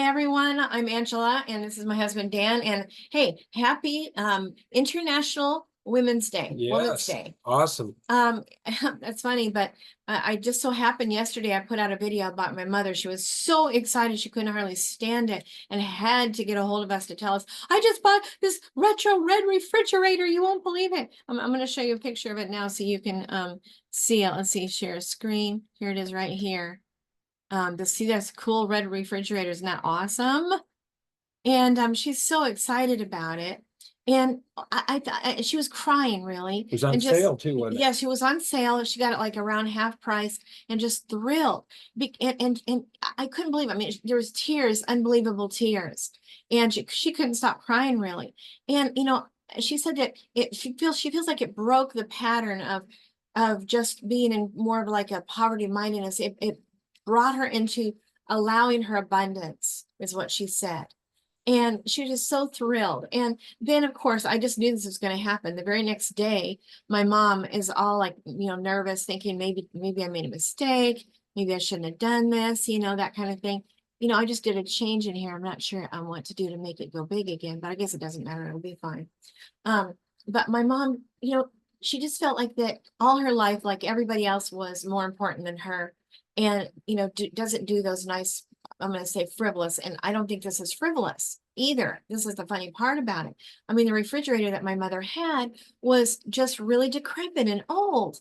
Hi, everyone. I'm Angela, and this is my husband, Dan. And hey, happy International Women's Day. Women's Yes, Day. awesome. That's funny, but I just so happened yesterday I put out a video about my mother. She was so excited she couldn't hardly stand it and had to get a hold of us to tell us, I just bought this retro red refrigerator. You won't believe it. I'm going to show you a picture of it now so you can see it. Let's see, share screen. Here it is right here. To see this cool red refrigerator, isn't that awesome? And she's so excited about it. And she was crying really. It was on and just sale too, wasn't it? yeah, she was on sale. She got it like around half price and just thrilled. And I couldn't believe it. I mean, there was tears, unbelievable tears. And she couldn't stop crying really. And she said that she feels like it broke the pattern of just being in more of like a poverty mindedness. It brought her into allowing her abundance, is what she said. And she was just so thrilled. And then, of course, I just knew this was going to happen. The very next day, my mom is all like, nervous, thinking maybe I made a mistake. Maybe I shouldn't have done this, that kind of thing. I just did a change in here. I'm not sure what to do to make it go big again, but I guess it doesn't matter. It'll be fine. But my mom, she just felt like that all her life, like everybody else was more important than her. And, doesn't do those nice, I'm going to say frivolous, and I don't think this is frivolous either. This is the funny part about it. I mean, the refrigerator that my mother had was just really decrepit and old.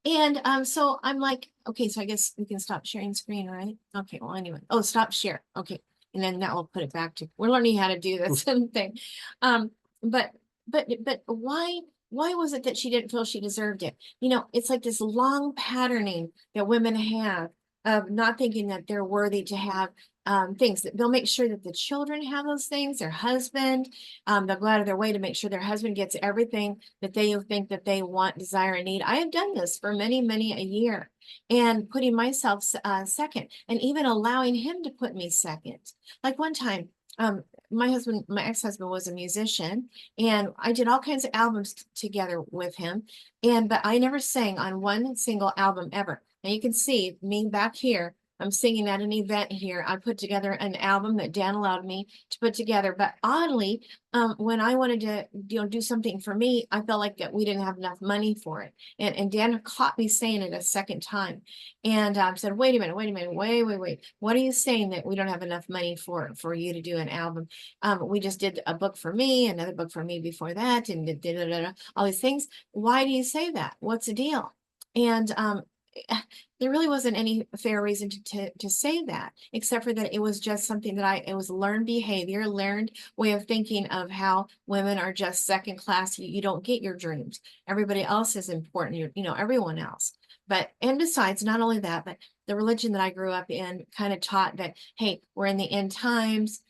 And so I'm like, okay, so I guess we can stop sharing screen, right? Okay, well, anyway. Oh, stop share. Okay. And then that will put it back to, we're learning how to do this thing. But why was it that she didn't feel she deserved it? It's like this long patterning that women have of not thinking that they're worthy to have things. That they'll make sure that the children have those things, their husband, they'll go out of their way to make sure their husband gets everything that they think that they want, desire, and need. I have done this for many a year, and putting myself second, and even allowing him to put me second. Like one time, my ex-husband was a musician, and I did all kinds of albums together with him, but I never sang on one single album ever. Now you can see me back here. I'm singing at an event here. I put together an album that Dan allowed me to put together. But oddly, when I wanted to do something for me, I felt like that we didn't have enough money for it. And Dan caught me saying it a second time. And said, wait a minute, wait. What are you saying that we don't have enough money for you to do an album? We just did a book for me, another book for me before that, and all these things. Why do you say that? What's the deal? And there really wasn't any fair reason to say that, except for that it was just something that it was learned behavior, learned way of thinking of how women are just second class. You don't get your dreams. Everybody else is important, everyone else. And besides, not only that, but the religion that I grew up in kind of taught that, hey, we're in the end times.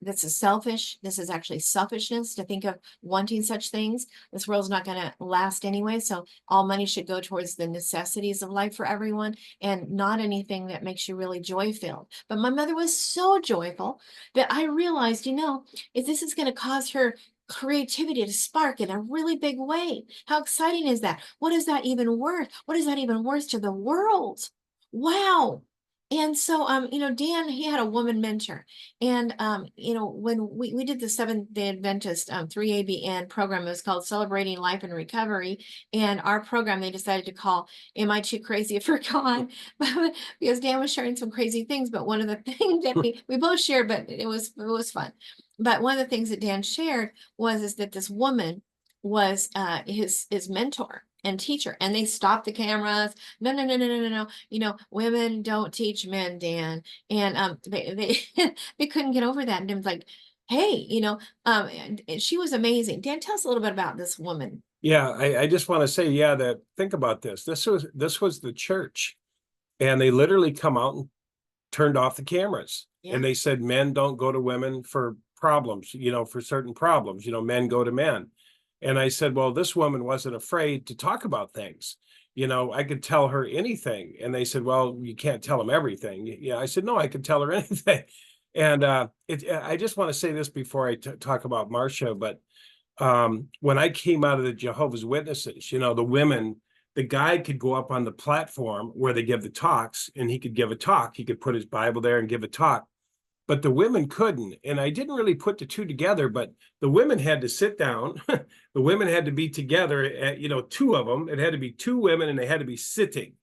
This is selfish. This is actually selfishness to think of wanting such things. This world's not going to last anyway. So all money should go towards the necessities of life for everyone and not anything that makes you really joy filled. But my mother was so joyful that I realized, if this is going to cause her creativity to spark in a really big way, how exciting is that? What is that even worth? What is that even worth to the world? Wow. And so, Dan, he had a woman mentor. And, when we did the Seventh-day Adventist 3ABN program, it was called Celebrating Life and Recovery. And our program, they decided to call, Am I Too Crazy for God? Because Dan was sharing some crazy things. But one of the things that we both shared, but it was fun. But one of the things that Dan shared is that this woman was his mentor and teacher, and they stopped the cameras. No. Women don't teach men, Dan. And they they couldn't get over that. And it was like, hey, she was amazing. Dan, tell us a little bit about this woman. Yeah, I just want to say, yeah, that think about this. This was the church, and they literally come out and turned off the cameras. Yeah. And they said men don't go to women for problems, for certain problems, men go to men. And I said, well, this woman wasn't afraid to talk about things. I could tell her anything. And they said, well, you can't tell them everything. Yeah, I said, no, I could tell her anything. And I just want to say this before I talk about Marcia, but when I came out of the Jehovah's Witnesses, the women, the guy could go up on the platform where they give the talks, and he could give a talk. He could put his Bible there and give a talk. but the women couldn't. And I didn't really put the two together, but the women had to sit down. The women had to be together at, two of them. It had to be two women, and they had to be sitting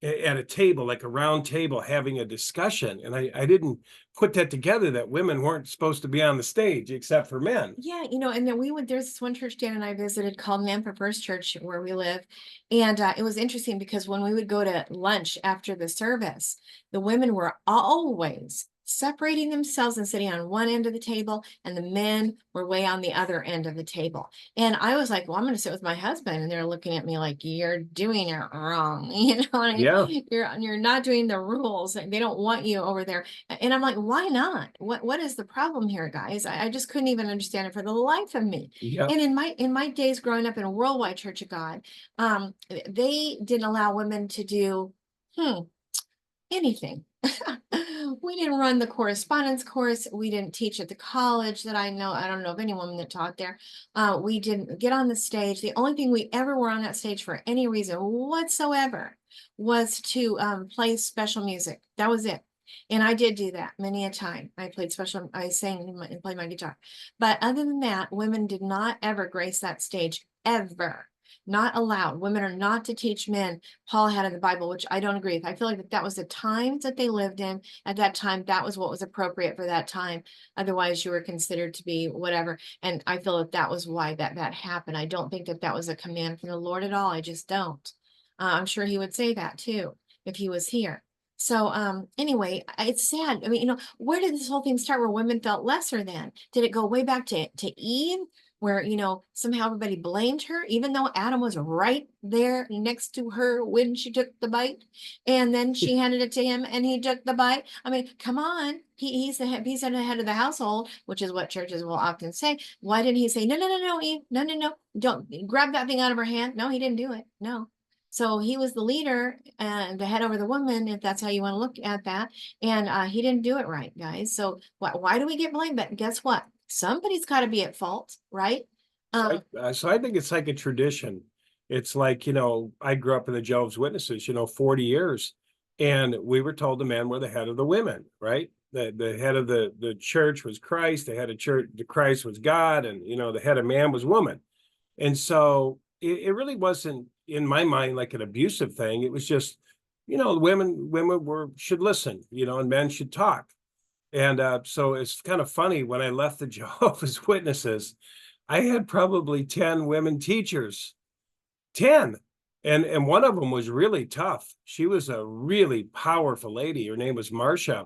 at a table, like a round table, having a discussion. And I didn't put that together, that women weren't supposed to be on the stage except for men. Yeah, and then there's this one church Dan and I visited called Nampa First Church where we live. And it was interesting because when we would go to lunch after the service, the women were always separating themselves and sitting on one end of the table, and the men were way on the other end of the table. And I was like, well, I'm going to sit with my husband. And they're looking at me like, you're doing it wrong. Yeah. You're not doing the rules. They don't want you over there. And I'm like, why not? What is the problem here, guys? I just couldn't even understand it for the life of me. Yeah. And in my days growing up in a worldwide Church of God, they didn't allow women to do anything. We didn't run the correspondence course. We didn't teach at the college that I know. I don't know of any woman that taught there. We didn't get on the stage. The only thing we ever were on that stage for any reason whatsoever was to play special music. That was it. And I did do that many a time. I sang and played my guitar. But other than that, women did not ever grace that stage, ever. Not allowed. Women are not to teach men. Paul had in the Bible, which I don't agree with. I feel like that was the times that they lived in. At that time, that was what was appropriate for that time. Otherwise, you were considered to be whatever. And I feel that was why that happened. I don't think that was a command from the Lord at all. I just don't. I'm sure he would say that too if he was here. So anyway, it's sad. I mean, where did this whole thing start where women felt lesser than? Did it go way back to Eve? Where, somehow everybody blamed her, even though Adam was right there next to her when she took the bite. And then she handed it to him and he took the bite. I mean, come on. He's the head of the household, which is what churches will often say. Why didn't he say, no, Eve, no, don't grab that thing out of her hand? No, he didn't do it. No. So he was the leader and the head over the woman, if that's how you want to look at that. And he didn't do it right, guys. So why do we get blamed? But guess what? Somebody's got to be at fault, right? So I think it's like a tradition. It's like, I grew up in the Jehovah's Witnesses, 40 years, and we were told the men were the head of the women, right? The head of the church was Christ, the head of church, the Christ was God, and, the head of man was woman. And so it really wasn't, in my mind, like an abusive thing. It was just, women should listen, and men should talk. And so it's kind of funny, when I left the Jehovah's Witnesses, I had probably 10 women teachers, 10. And one of them was really tough. She was a really powerful lady. Her name was Marcia.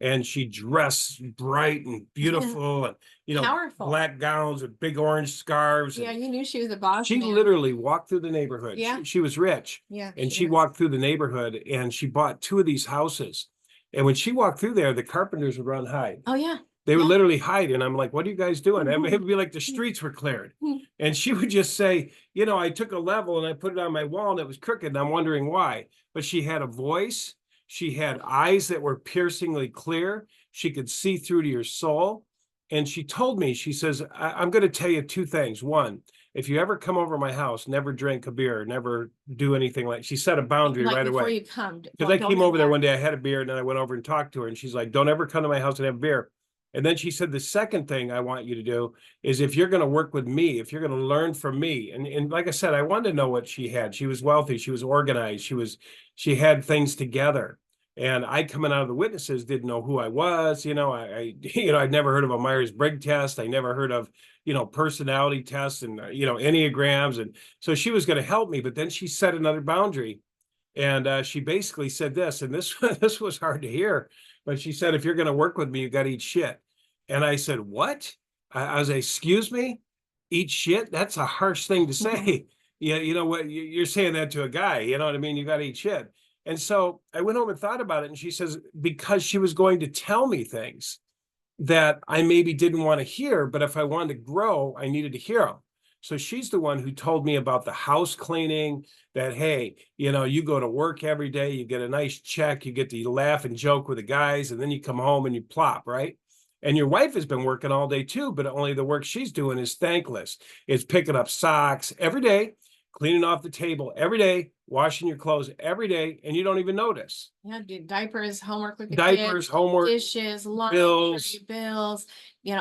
And she dressed bright and beautiful, and, Powerful. black gowns with big orange scarves. Yeah, you knew she was a boss. She literally walked through the neighborhood. Yeah. She was rich. Yeah. And she walked through the neighborhood, and she bought 2 of these houses. And when she walked through there, the carpenters would run hide. Oh, yeah. They would literally hide. And I'm like, what are you guys doing? It would be like the streets were cleared. And she would just say, I took a level and I put it on my wall and it was crooked. And I'm wondering why. But she had a voice. She had eyes that were piercingly clear. She could see through to your soul. And she told me, she says, I'm going to tell you 2 things. One, if you ever come over my house, never drink a beer, never do anything like. She set a boundary right away. Before you come. Because I came over there one day, I had a beer, and then I went over and talked to her, and she's like, don't ever come to my house and have a beer. And then she said, the second thing I want you to do is, if you're going to work with me, if you're going to learn from me. And like I said, I wanted to know what she had. She was wealthy. She was organized. She had things together. And I, coming out of the Witnesses, didn't know who I was. I'd never heard of a Myers-Briggs test. I never heard of, personality tests and, Enneagrams. And so she was going to help me, but then she set another boundary. And she basically said this, and this was hard to hear, but she said, if you're going to work with me, you got to eat shit. And I said, what? I was like, excuse me, eat shit? That's a harsh thing to say. Yeah, you know what? You're saying that to a guy, you know what I mean? You got to eat shit. And so I went home and thought about it. And she says, because she was going to tell me things that I maybe didn't want to hear, but if I wanted to grow, I needed to hear them. So she's the one who told me about the house cleaning, that, hey, you go to work every day, you get a nice check, you get to laugh and joke with the guys, and then you come home and you plop, right? And your wife has been working all day too, but only the work she's doing is thankless. It's picking up socks every day. cleaning off the table every day, washing your clothes every day, and you don't even notice. Yeah, do diapers, homework with the Diapers, kids, homework, dishes, bills. laundry, bills,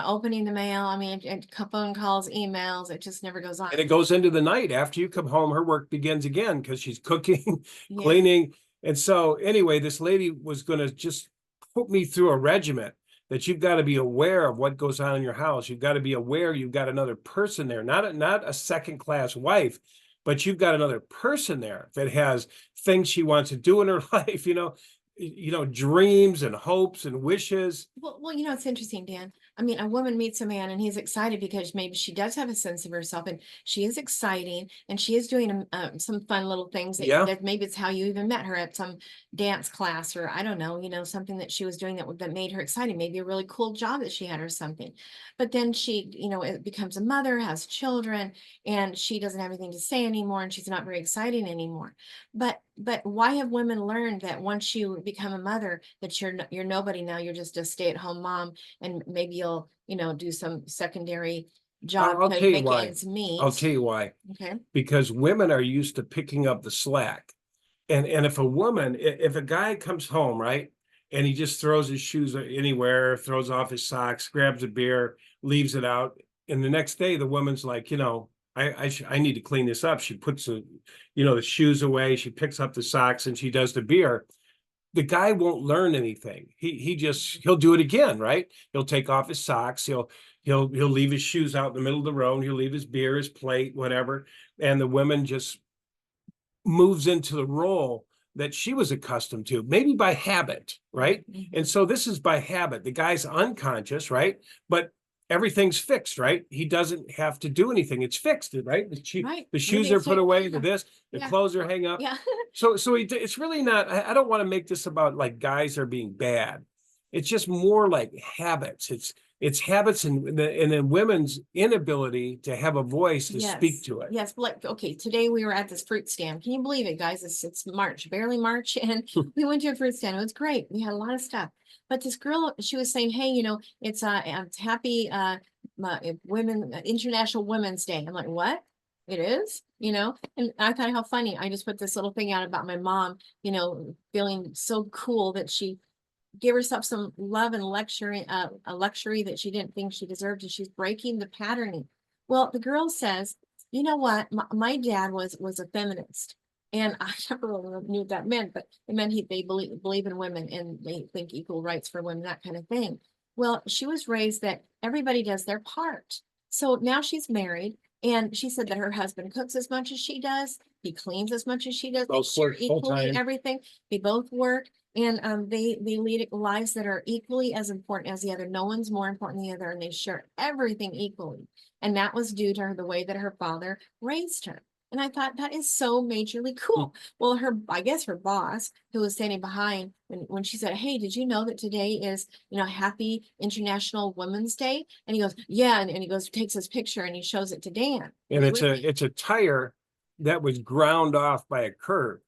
opening the mail. I mean, and phone calls, emails, it just never goes on. And it goes into the night. After you come home, her work begins again because she's cooking, Yeah. cleaning. And so anyway, this lady was going to just put me through a regiment that you've got to be aware of what goes on in your house. You've got to be aware you've got another person there, not a second class wife, but you've got another person there that has things she wants to do in her life, dreams and hopes and wishes. Well, it's interesting, Dan. I mean, a woman meets a man and he's excited because maybe she does have a sense of herself and she is exciting and she is doing some fun little things Yeah. that maybe it's how you even met her at some dance class, or I don't know, something that she was doing that made her exciting, maybe a really cool job that she had or something. But then she, it becomes a mother, has children, and she doesn't have anything to say anymore and she's not very exciting anymore. But why have women learned that once you become a mother, that you're nobody now, you're just a stay-at-home mom, and maybe you'll, do some secondary job I'll to tell you make why. ends meet. I'll tell you why. Okay. Because women are used to picking up the slack. And if a guy comes home, right, and he just throws his shoes anywhere, throws off his socks, grabs a beer, leaves it out, and the next day the woman's like, I need to clean this up. She puts the shoes away, she picks up the socks, and she does the beer. The guy won't learn anything. He'll do it again, right? He'll take off his socks. He'll leave his shoes out in the middle of the road. He'll leave his beer, his plate, whatever. And the woman just moves into the role that she was accustomed to, maybe by habit, right? Mm-hmm. And so this is by habit. The guy's unconscious, right? But everything's fixed, right? He doesn't have to do anything. It's fixed, right? The shoes are put away, the clothes are hang up. Yeah. So it's really not, I don't want to make this about like guys are being bad. It's just more like habits. It's habits and then women's inability to have a voice to speak to it. Yes, like, okay, today we were at this fruit stand. Can you believe it, guys? It's March, barely March, and we went to a fruit stand. It was great. We had a lot of stuff. But this girl, she was saying, hey, it's happy International Women's Day. I'm like, what? It is, and I thought how funny. I just put this little thing out about my mom, feeling so cool that she give herself some love and luxury, a luxury that she didn't think she deserved, and she's breaking the patterning. Well, the girl says, you know what? My dad was a feminist, and I never really knew what that meant, but it meant they believe in women and they think equal rights for women, that kind of thing. Well, she was raised that everybody does their part. So now she's married, and she said that her husband cooks as much as she does. He cleans as much as she does. They share equally everything. They both work. And they lead lives that are equally as important as the other. No one's more important than the other, and they share everything equally. And that was due to the way that her father raised her. And I thought that is so majorly cool. Well, I guess her boss, who was standing behind, when she said, hey, did you know that today is, Happy International Women's Day? And he goes, yeah. And he goes, takes his picture and he shows it to Dan. And it's a tire that was ground off by a curb.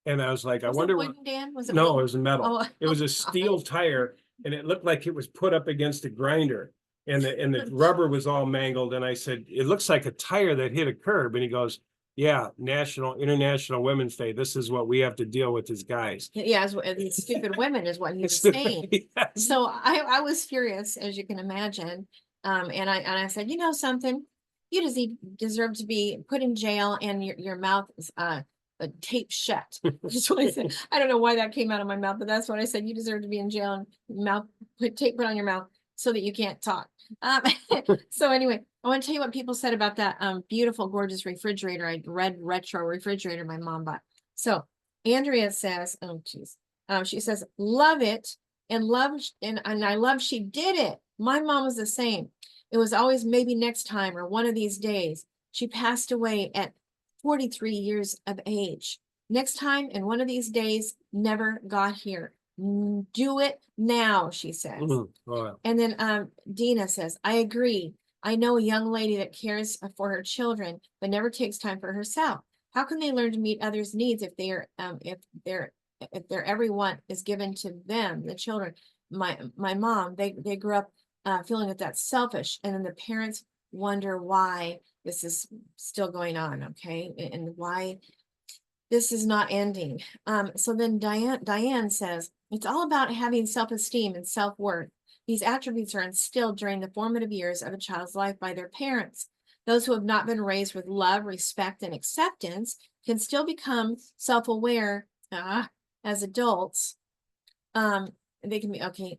And I was like, I wonder what. Was it No, it was a metal. Oh. It was a steel tire, and it looked like it was put up against a grinder, and the rubber was all mangled. And I said, it looks like a tire that hit a curb. And he goes, yeah, International Women's Day. This is what we have to deal with as guys. Yeah, these stupid women is what he was saying. Yes. So I was furious, as you can imagine. And I said, something, you just deserve to be put in jail, and your mouth is taped shut. That's what I said. I don't know why that came out of my mouth, but that's what I said. You deserve to be in jail and tape put on your mouth so that you can't talk. So anyway, I want to tell you what people said about that beautiful, gorgeous refrigerator. Red retro refrigerator my mom bought. So Andrea says, oh geez, she says, love it, and I love she did it. My mom was the same. It was always maybe next time or one of these days. She passed away at 43 years of age. Next time and one of these days never got here. Do it now, she says. Oh, wow. And then Dina says, I agree. I know a young lady that cares for her children, but never takes time for herself. How can they learn to meet others' needs if their everyone is given to them, the children? My mom, they grew up feeling that that's selfish, and then the parents wonder why this is still going on, okay? And why this is not ending. So then Diane says, it's all about having self-esteem and self-worth. These attributes are instilled during the formative years of a child's life by their parents. Those who have not been raised with love, respect, and acceptance can still become self-aware as adults. They can be, okay,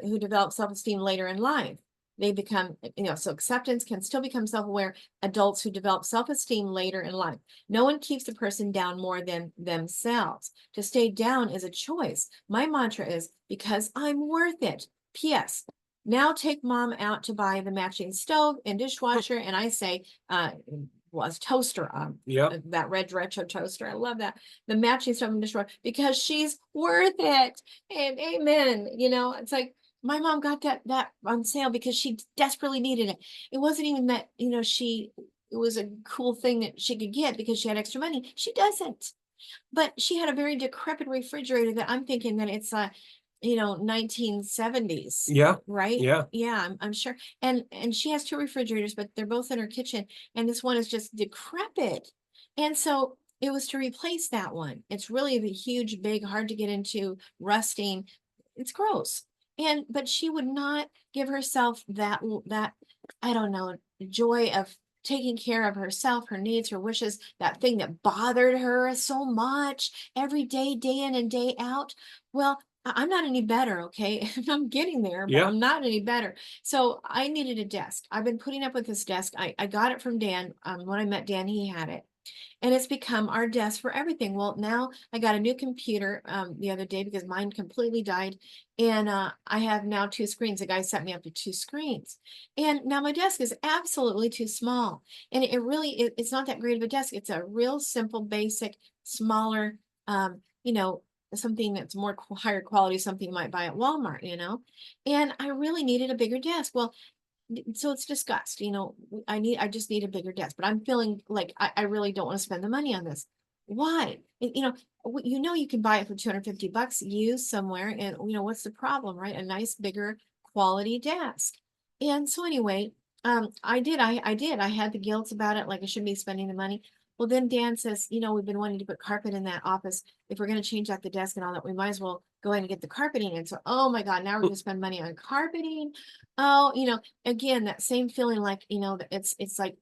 who develop self-esteem later in life. They become, so acceptance can still become self-aware adults who develop self-esteem later in life. No one keeps the person down more than themselves. To stay down is a choice. My mantra is, because I'm worth it. P.S. Now take mom out to buy the matching stove and dishwasher, and I say, was toaster, that red retro toaster. I love that. The matching stove and dishwasher, because she's worth it. And amen. It's like, my mom got that on sale because she desperately needed it. It wasn't even that, it was a cool thing that she could get because she had extra money. She doesn't. But she had a very decrepit refrigerator that I'm thinking that it's 1970s. Yeah. Right? Yeah. Yeah, I'm sure. And she has two refrigerators, but they're both in her kitchen. And this one is just decrepit. And so it was to replace that one. It's really a huge, big, hard to get into, rusting. It's gross. But she would not give herself that, I don't know, joy of taking care of herself, her needs, her wishes, that thing that bothered her so much every day, day in and day out. Well, I'm not any better, okay? I'm getting there, but I'm not any better. So I needed a desk. I've been putting up with this desk. I got it from Dan. When I met Dan, he had it. And it's become our desk for everything. Well, now I got a new computer the other day because mine completely died. And I have now two screens. The guy set me up to two screens. And now my desk is absolutely too small. And it really, it's not that great of a desk. It's a real simple, basic, smaller, something that's more higher quality, something you might buy at Walmart, and I really needed a bigger desk. Well, so it's discussed, I just need a bigger desk, but I'm feeling like I really don't want to spend the money on this. Why? You can buy it for $250 used somewhere, and what's the problem, right? A nice, bigger quality desk. And so anyway, I did, I had the guilt about it, like I shouldn't be spending the money. Well, then Dan says, we've been wanting to put carpet in that office. If we're going to change out the desk and all that, we might as well go ahead and get the carpeting in. So, oh my God, now we're going to spend money on carpeting. Oh, again, that same feeling like, it's like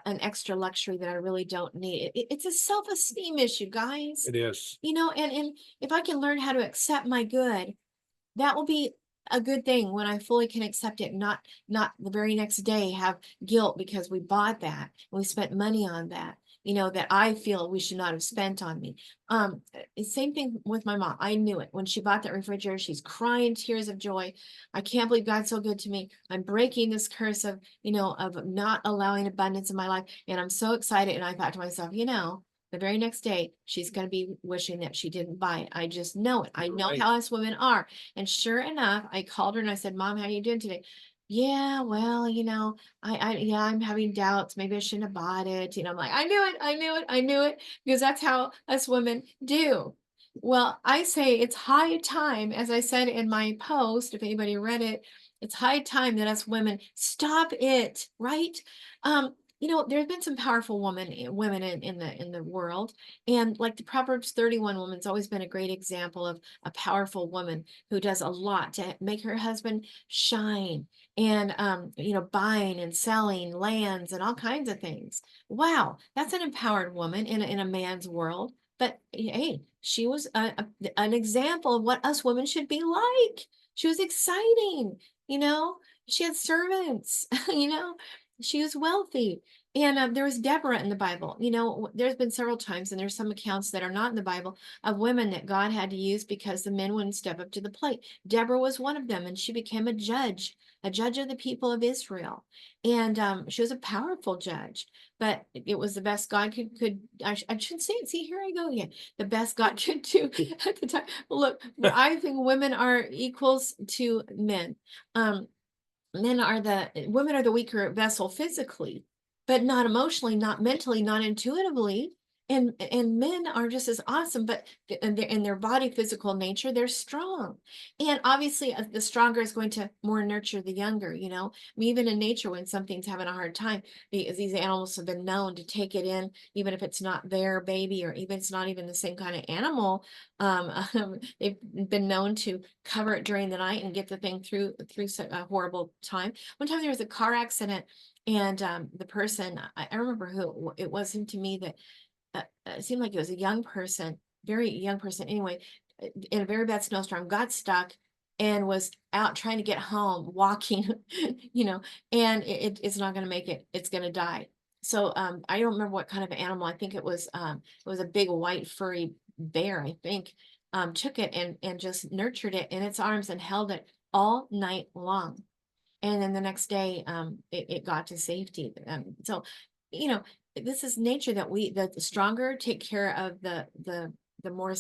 an extra luxury that I really don't need. It's a self-esteem issue, guys. It is. And if I can learn how to accept my good, that will be a good thing when I fully can accept it, not the very next day have guilt because we bought that and we spent money on that, that I feel we should not have spent on me. Same thing with my mom. I knew it when she bought that refrigerator. She's crying tears of joy. I can't believe God's so good to me. I'm breaking this curse of not allowing abundance in my life, and I'm so excited. And I thought to myself, the very next day, she's going to be wishing that she didn't buy it. I just know it. I know how us women are. And sure enough, I called her and I said, Mom, how are you doing today? Yeah, well, I'm having doubts. Maybe I shouldn't have bought it. I'm like, I knew it, because that's how us women do. Well, I say it's high time, as I said in my post, if anybody read it, it's high time that us women stop it, right? There's been some powerful women in the world, and like the Proverbs 31 woman's always been a great example of a powerful woman who does a lot to make her husband shine, and buying and selling lands and all kinds of things. Wow, that's an empowered woman in a man's world. But hey, she was an example of what us women should be like. She was exciting, she had servants, she was wealthy. And there was Deborah in the Bible. There's been several times, and there's some accounts that are not in the Bible, of women that God had to use because the men wouldn't step up to the plate. Deborah was one of them, and she became a judge of the people of Israel. And she was a powerful judge, but it was the best God could I shouldn't say it. See, here I go again. The best God could do at the time. Look, I think women are equals to men. Women are the weaker vessel physically, but not emotionally, not mentally, not intuitively. And men are just as awesome, but in their body physical nature, they're strong. And obviously, the stronger is going to more nurture the younger, you know. I mean, even in nature, when something's having a hard time, these animals have been known to take it in, even if it's not their baby, or even it's not even the same kind of animal. They've been known to cover it during the night and get the thing through a horrible time. One time there was a car accident, and the person, I remember who it wasn't to me, that it seemed like it was a young person, very young person anyway, in a very bad snowstorm, got stuck and was out trying to get home, walking, you know, and it's not going to make it. It's going to die. So I don't remember what kind of animal. I think it was a big white furry bear, I think, took it and just nurtured it in its arms and held it all night long. And then the next day, it got to safety. So, you know, this is nature, that the stronger take care of the more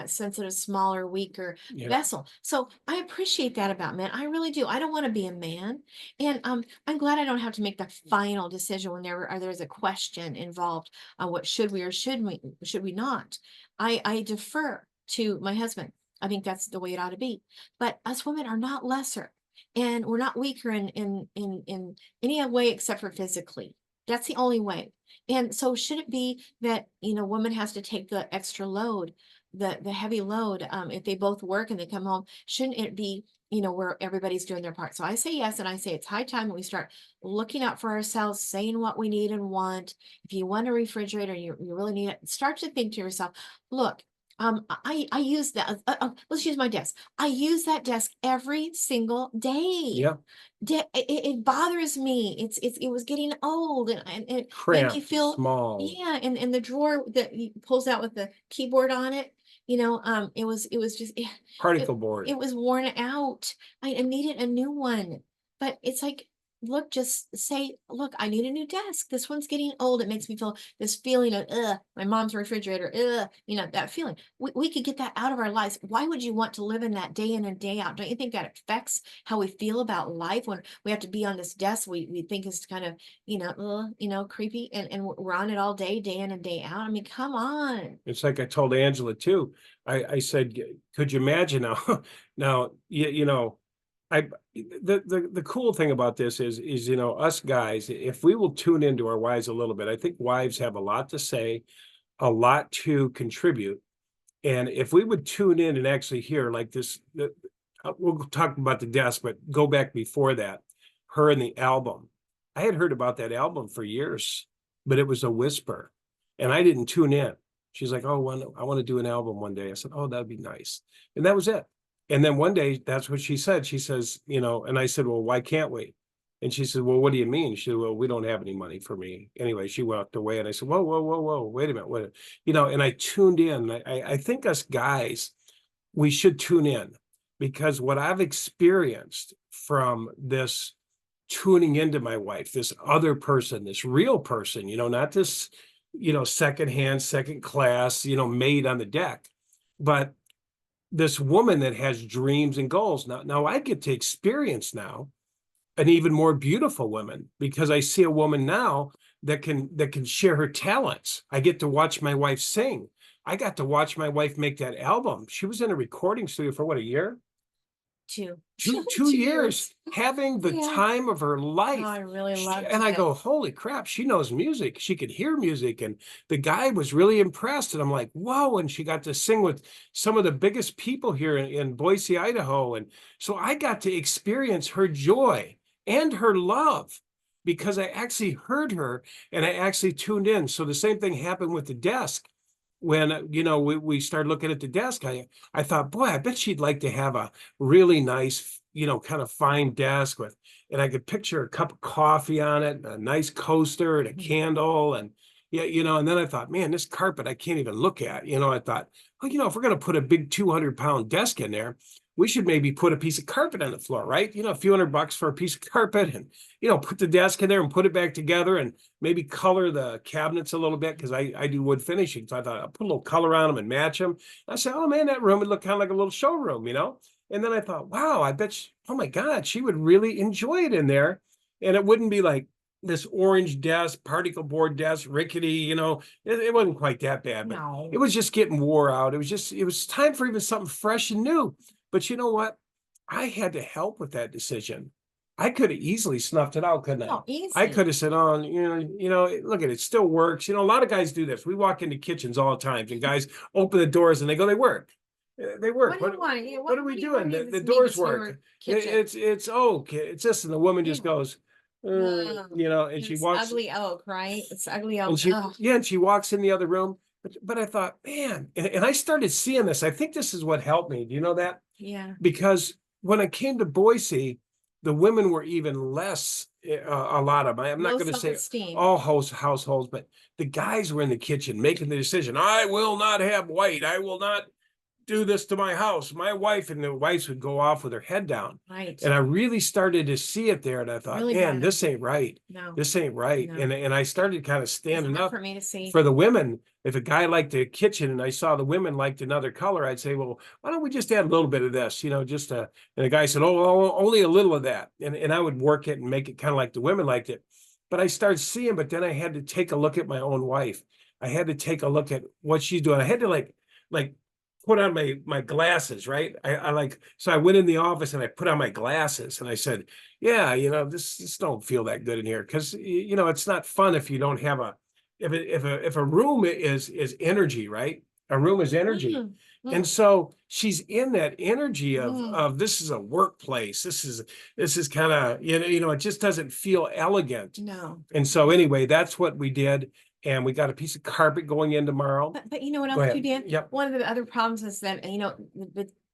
sensitive, smaller, weaker Yeah. vessel. So I appreciate that about men. I really do. I don't want to be a man, and I'm glad I don't have to make the final decision whenever there's a question involved on what should we or should we not. I defer to my husband. I think that's the way it ought to be. But us women are not lesser, and we're not weaker in any way except for physically. That's the only way. And so should it be that, you know, woman has to take the extra load, the heavy load, if they both work and they come home, shouldn't it be, you know, where everybody's doing their part? So I say yes, and I say it's high time that we start looking out for ourselves, saying what we need and want. If you want a refrigerator, you really need it, start to think to yourself, look, I use that. Let's use my desk. I use that desk every single day. Yeah. It bothers me. It was getting old, and it made me Cramped, feel, small, yeah. And the drawer that he pulls out with the keyboard on it, you know, it was just particle board. it was worn out. I needed a new one, but it's like, look, just say, look, I need a new desk. This one's getting old. It makes me feel this feeling of, my mom's refrigerator, you know, that feeling. We could get that out of our lives. Why would you want to live in that day in and day out? Don't you think that affects how we feel about life when we have to be on this desk? We think it's kind of, you know, creepy, and we're on it all day, day in and day out. I mean, come on. It's like I told Angela too. I said, could you imagine now? Now, you know, the cool thing about this is, you know, us guys, if we will tune into our wives a little bit, I think wives have a lot to say, a lot to contribute. And if we would tune in and actually hear like this, we'll talk about the desk, but go back before that, her and the album. I had heard about that album for years, but it was a whisper, and I didn't tune in. She's like, "Oh, I want to do an album one day." I said, "Oh, that'd be nice," and that was it. And then one day, that's what she said. She says, you know, and I said, "Well, why can't we?" And she said, "Well, what do you mean?" She said, "Well, we don't have any money for me." Anyway, she walked away, and I said, "Whoa, whoa, whoa, whoa, wait a minute, wait a minute." You know, and I tuned in. I think us guys, we should tune in, because what I've experienced from this tuning into my wife, this other person, this real person, you know, not this, you know, secondhand, second class, you know, maid on the deck, but this woman that has dreams and goals. Now I get to experience now an even more beautiful woman, because I see a woman now that can share her talents. I get to watch my wife sing. I got to watch my wife make that album. She was in a recording studio for what, a year? Two. Two 2 years, having the Yeah. time of her Oh, life. I really loved And I it. go, holy crap, she knows music. She could hear music. And the guy was really impressed. And I'm like, whoa. And she got to sing with some of the biggest people here in Boise, Idaho. And so I got to experience her joy and her love, because I actually heard her and I actually tuned in. So the same thing happened with the desk. When, you know, we started looking at the desk, I thought, boy, I bet she'd like to have a really nice, you know, kind of fine desk with, and I could picture a cup of coffee on it, a nice coaster and a candle. And yeah, you know, and then I thought, man, this carpet I can't even look at. You know, I thought, well, you know, if we're going to put a big 200-pound desk in there, we should maybe put a piece of carpet on the floor, right? You know, a few $100 for a piece of carpet, and, you know, put the desk in there and put it back together, and maybe color the cabinets a little bit, because I do wood finishing. So I thought I'll put a little color on them and match them. I said, oh man, that room would look kind of like a little showroom, you know? And then I thought, wow, I bet, oh my God, she would really enjoy it in there. And it wouldn't be like this orange desk, particle board desk, rickety, it wasn't quite that bad, but No. it was just getting wore out. It was time for even something fresh and new. But you know what? I had to help with that decision. I could have easily snuffed it out, couldn't I? No, I easy. could have said, "Oh, look at it, still works." A lot of guys do this. We walk into kitchens all the time, and guys open the doors and they go, "They work. They work. What do you want? Yeah, What are we do you doing? want me The to doors to your work. kitchen? It's okay. It's this," and the woman just Yeah. goes, Ugh. and she It's walks, ugly oak, right? It's ugly and oak. she, Oh, yeah, and she walks in the other room. But I thought, man, and I started seeing this. I think this is what helped me. Do you know that? yeah. Because when I came to Boise, the women were even less, a lot of them. I'm not Low going to say self-esteem. all households, but the guys were in the kitchen making the decision. I will not have white. I will not do this to my house. My wife, and the wives would go off with her head down. Right. And I really started to see it there. And I thought, Really man, bad. this ain't right. No. This ain't right. No. And I started kind of It's standing hard up for me to see. for the women. If a guy liked the kitchen and I saw the women liked another color, I'd say, well, why don't we just add a little bit of this, just and the guy said, oh, only a little of that. And I would work it and make it kind of like the women liked it. But I started seeing, but then I had to take a look at my own wife. I had to take a look at what she's doing. I had to like put on my glasses, right? So I went in the office and I put on my glasses and I said, yeah, this don't feel that good in here. Cause it's not fun if you don't have if a room is energy, right? A room is energy. Mm, And mm, so she's in that energy mm. of this is a workplace. This is kind of, it just doesn't feel elegant. No. And so anyway, that's what we did. And we got a piece of carpet going in tomorrow. But you know what Go else you ahead. did? Yep. One of the other problems is that,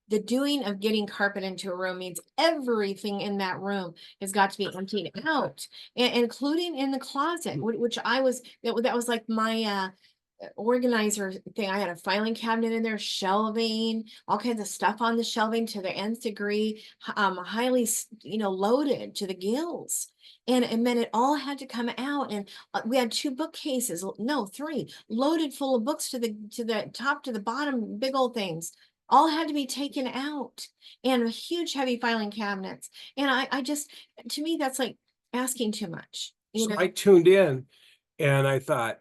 the doing of getting carpet into a room means everything in that room has got to be emptied out, including in the closet, which that was like my organizer thing. I had a filing cabinet in there, shelving, all kinds of stuff on the shelving to the nth degree, highly, loaded to the gills. And then it all had to come out, and we had two bookcases, no, three, loaded full of books to the top to the bottom, big old things, all had to be taken out, and huge heavy filing cabinets. And I just, to me, that's like asking too much, So I tuned in and I thought,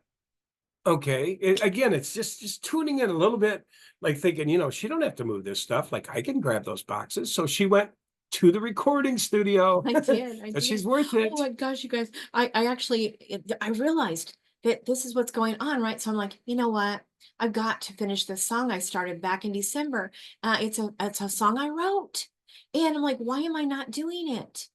okay, again, it's just tuning in a little bit, like thinking, she don't have to move this stuff. Like I can grab those boxes. So she went to the recording studio. I did. I And she's did. worth it. Oh my gosh, you guys. I actually, I realized that this is what's going on, right? So I'm like, you know what? I've got to finish this song I started back in December. It's a song I wrote. And I'm like, why am I not doing it?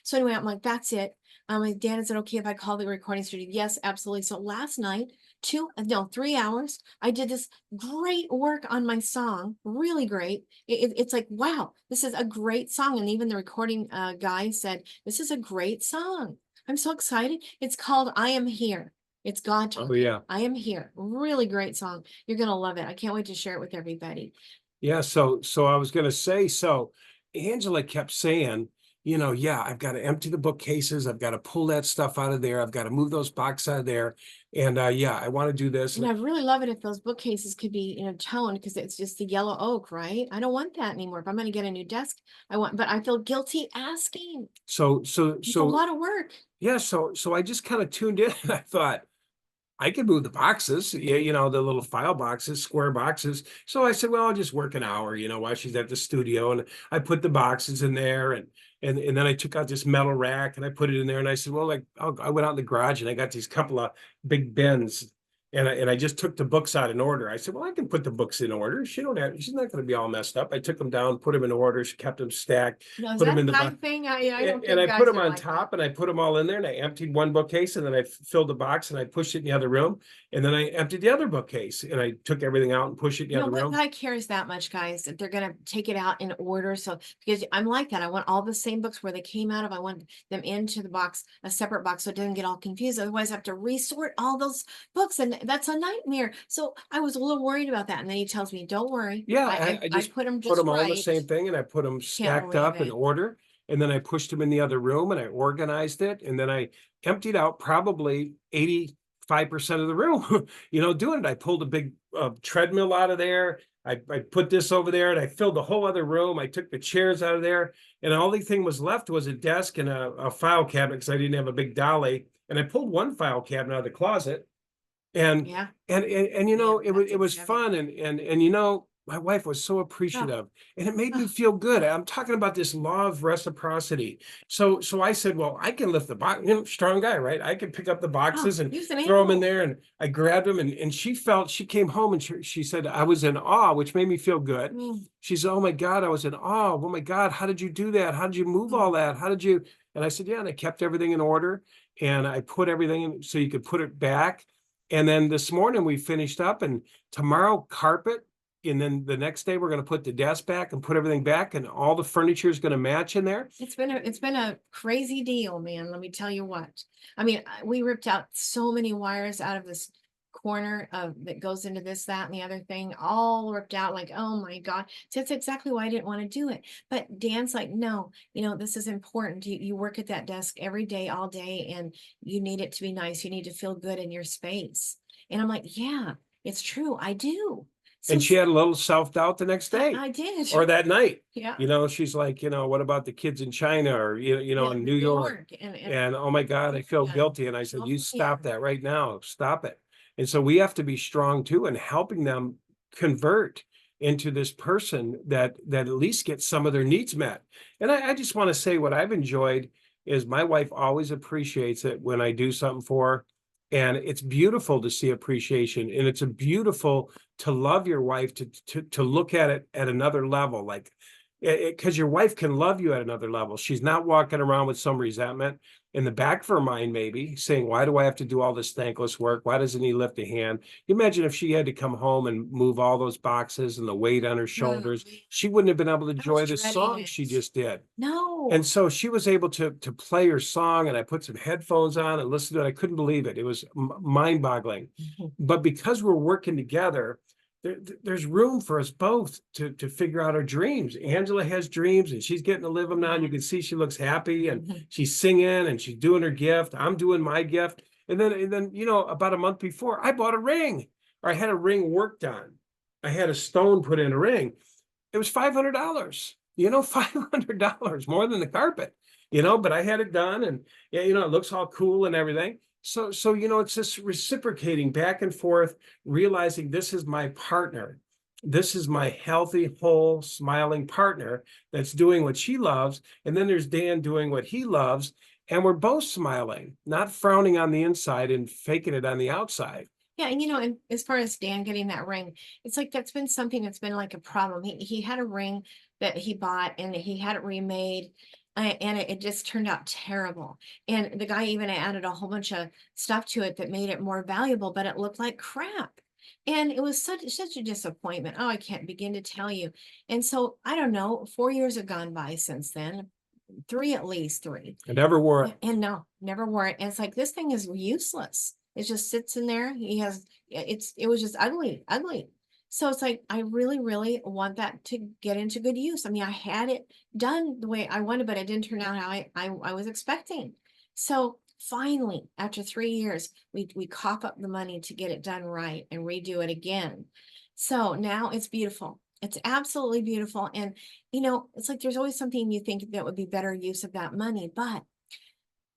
So anyway, I'm like, that's it. Like, Dan, is it okay if I call the recording studio? Yes, absolutely. So last night, 3 hours, I did this great work on my song, really great. It's like, wow, this is a great song. And even the recording guy said, this is a great song. I'm so excited. It's called I Am Here. It's God Oh talking. yeah. I Am Here. Really great song. You're gonna love it. I can't wait to share it with everybody. Yeah. So I was gonna say, so Angela kept saying, yeah, I've got to empty the bookcases, I've got to pull that stuff out of there, I've got to move those boxes out of there. And yeah, I want to do this. And I'd really love it if those bookcases could be, toned, because it's just the yellow oak, right? I don't want that anymore. If I'm gonna get a new desk, but I feel guilty asking. It's a lot of work. Yeah, so I just kind of tuned in and I thought, I could move the boxes, yeah, the little file boxes, square boxes. So I said, well, I'll just work an hour, while she's at the studio. And I put the boxes in there and then I took out this metal rack and I put it in there. And I said, well, I went out in the garage and I got these couple of big bins. And I just took the books out in order. I said, well, I can put the books in order. She's not going to be all messed up. I took them down, put them in order. She kept them stacked. Is Put them that in the guy thing? I don't and I think put guys them are on like that. top and I put them all in there and I emptied one bookcase and then I filled the box and I pushed it in the other room and then I emptied the other bookcase and I took everything out and pushed it in the No, other what room. guy cares that much, guys? That they're gonna take it out in order. So because I'm like that, I want all the same books where they came out of. I want them into the box, a separate box, so it doesn't get all confused. Otherwise, I have to resort all those books, and that's a nightmare. So I was a little worried about that, and then he tells me, "Don't worry, Yeah, I just put them put just them all in the right." same thing and I put them Can't stacked believe up in it. order. And then I pushed them in the other room and I organized it. And then I emptied out probably 85% of the room, doing it. I pulled a big treadmill out of there. I put this over there and I filled the whole other room. I took the chairs out of there, and the only thing was left was a desk and a file cabinet because I didn't have a big dolly. And I pulled one file cabinet out of the closet, and Yeah. you know, Yeah, it was heavy. fun, and you know, my wife was so Oh, appreciative, and it made me oh, feel good. I'm talking about this law of reciprocity. So I said, well, I can lift the box, you know, strong guy, right? I can pick up the oh, boxes and use an throw them in animal. there, and I grabbed them, and she came home and she said I was in awe, which made me feel good. Mm, She said, oh my God, I was in awe. Oh my God, how did you do that? How did you move all mm. that? How did you? And I said, yeah, and I kept everything in order, and I put everything in so you could put it back. And then this morning we finished up, and tomorrow carpet. And then the next day we're going to put the desk back and put everything back, and all the furniture is going to match in there. It's been a crazy deal, man. Let me tell you what. I mean, we ripped out so many wires out of this corner of that goes into this, that, and the other thing, all ripped out. Like, oh my God. So that's exactly why I didn't want to do it. But Dan's like, no, you know, this is important. You work at that desk every day, all day, and you need it to be nice. You need to feel good in your space. And I'm like, yeah, it's true. I do. So And she had a little self-doubt the next day I did. or that night. Yeah. You know, she's like, you know, what about the kids in China, or, you know, Yeah, in New New York? York and And oh my God, I feel California, guilty. And I said, you California. stop that right now. Stop it. And so we have to be strong too, and helping them convert into this person that at least gets some of their needs met. And I just want to say what I've enjoyed is my wife always appreciates it when I do something for her. And it's beautiful to see appreciation. And it's a beautiful to love your wife, to look at it at another level, like because your wife can love you at another level. She's not walking around with some resentment in the back of her mind, maybe saying, why do I have to do all this thankless work? Why doesn't he lift a hand? You imagine if she had to come home and move all those boxes and the weight on her Oh, shoulders, she wouldn't have been able to I was enjoy the dreading song she it. just did. And No. so she was able to play her song, and I put some headphones on and listened to it. I couldn't believe it. It was mind boggling. Mhm. But because we're working together, there's room for us both to figure out our dreams. Angela has dreams, and she's getting to live them now. And you can see she looks happy, and Mhm. she's singing and she's doing her gift. I'm doing my gift. And then, you know, about a month before, I bought a ring, or I had a ring worked on. I had a stone put in a ring. It was $500, you know, $500 more than the carpet, you know, but I had it done, and yeah, you know, it looks all cool and everything. So, you know, it's this reciprocating back and forth, realizing this is my partner. This is my healthy, whole, smiling partner that's doing what she loves. And then there's Dan doing what he loves. And we're both smiling, not frowning on the inside and faking it on the outside. Yeah, and you know, and as far as Dan getting that ring, it's like that's been something that's been like a problem. He had a ring that he bought and he had it remade, and it just turned out terrible. And the guy even added a whole bunch of stuff to it that made it more valuable, but it looked like crap. And it was such a disappointment. Oh, I can't begin to tell you. And so I don't know, 4 years have gone by since then, three at least three. I never wore it. And no, never wore it. And it's like this thing is useless. It just sits in there. It was just ugly, ugly. So it's like I really, really want that to get into good use. I mean, I had it done the way I wanted, but it didn't turn out how I was expecting. So finally, after 3 years, we cough up the money to get it done right and redo it again. So now it's beautiful. It's absolutely beautiful. And you know, it's like there's always something you think that would be better use of that money, but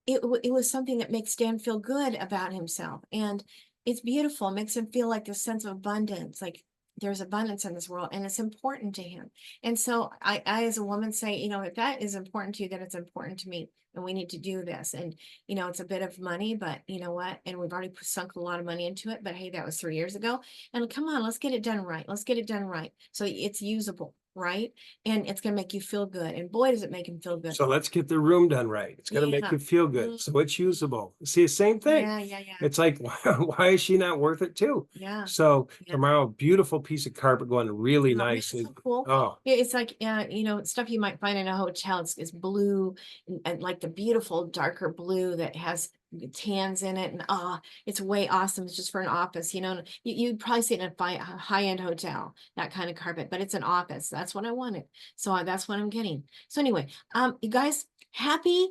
it was something that makes Dan feel good about himself. And it's beautiful. It makes him feel like this sense of abundance, like there's abundance in this world and it's important to him. And so I as a woman say, you know, if that is important to you, then it's important to me. And we need to do this. And, you know, it's a bit of money, but you know what? And we've already sunk a lot of money into it. But hey, that was 3 years ago. And come on, let's get it done right. Let's get it done right. So it's usable, right? And it's going to make you feel good. And boy, does it make him feel good. So let's get the room done right. It's gonna make Yeah. you feel good, so it's usable. See, same thing. Yeah. It's like, why is she not worth it too? Yeah. So Yeah. tomorrow, beautiful piece of carpet going really Oh, nice. it's so cool. Oh, It's like, you know, stuff you might find in a hotel. It's blue and like the beautiful darker blue that has tans in it. And it's way awesome. It's just for an office, you know, you'd probably see it in a high-end hotel, that kind of carpet, but it's an office. That's what I wanted. So that's what I'm getting. So anyway, you guys, happy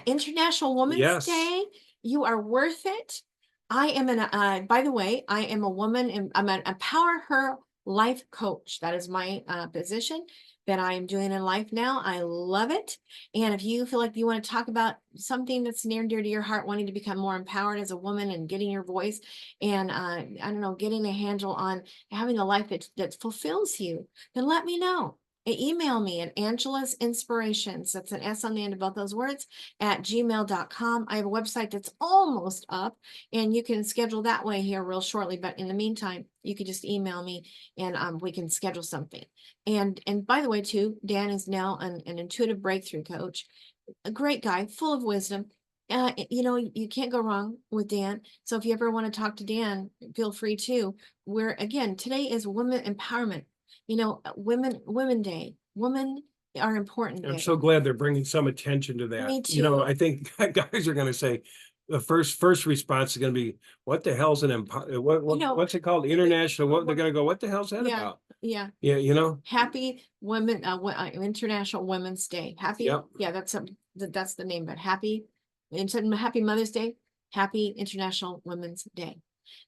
International Women's yes. Day. You are worth it. I am by the way, I am a woman and I'm an empower her life coach. That is my position that I am doing in life now. I love it. And if you feel like you want to talk about something that's near and dear to your heart, wanting to become more empowered as a woman and getting your voice and I don't know, getting a handle on having a life that fulfills you, then let me know. Email me at Angela's Inspirations. That's an S on the end of both those words at gmail.com. I have a website that's almost up and you can schedule that way here real shortly. But in the meantime, you can just email me and we can schedule something. And by the way, too, Dan is now an intuitive breakthrough coach, a great guy, full of wisdom. You know, you can't go wrong with Dan. So if you ever want to talk to Dan, feel free to. We're again, today is Women Empowerment. You know, Women Day. Women are important I'm day. so glad they're bringing some attention to that. Me You know, too. I think guys are going to say the first response is going to be, "What the hell's an what's it called? International?" What they're going to go, "What the hell's that Yeah, about?" yeah. Yeah, you know. Happy Women International Women's Day. Happy, Yep. yeah, that's the name, but happy, instead of Happy Mother's Day, Happy International Women's Day.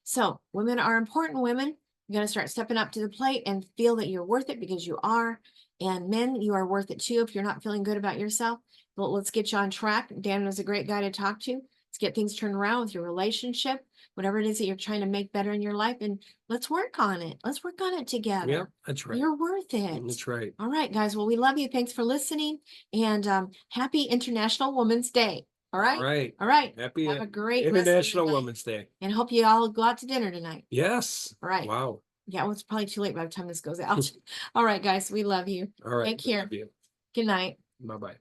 So women are important women. You got to start stepping up to the plate and feel that you're worth it because you are. And men, you are worth it too if you're not feeling good about yourself. Well, let's get you on track. Dan was a great guy to talk to. Let's get things turned around with your relationship, whatever it is that you're trying to make better in your life. And let's work on it. Let's work on it together. Yeah, that's right. You're worth it. That's right. All right, guys. Well, we love you. Thanks for listening. And happy International Women's Day. All right. All right. All right. Happy Have a great rest of the International night. Women's Day. And hope you all go out to dinner tonight. Yes. All right. Wow. Yeah, well, it's probably too late by the time this goes out. All right, guys. We love you. All right. Take care. Love you. Good night. Bye-bye.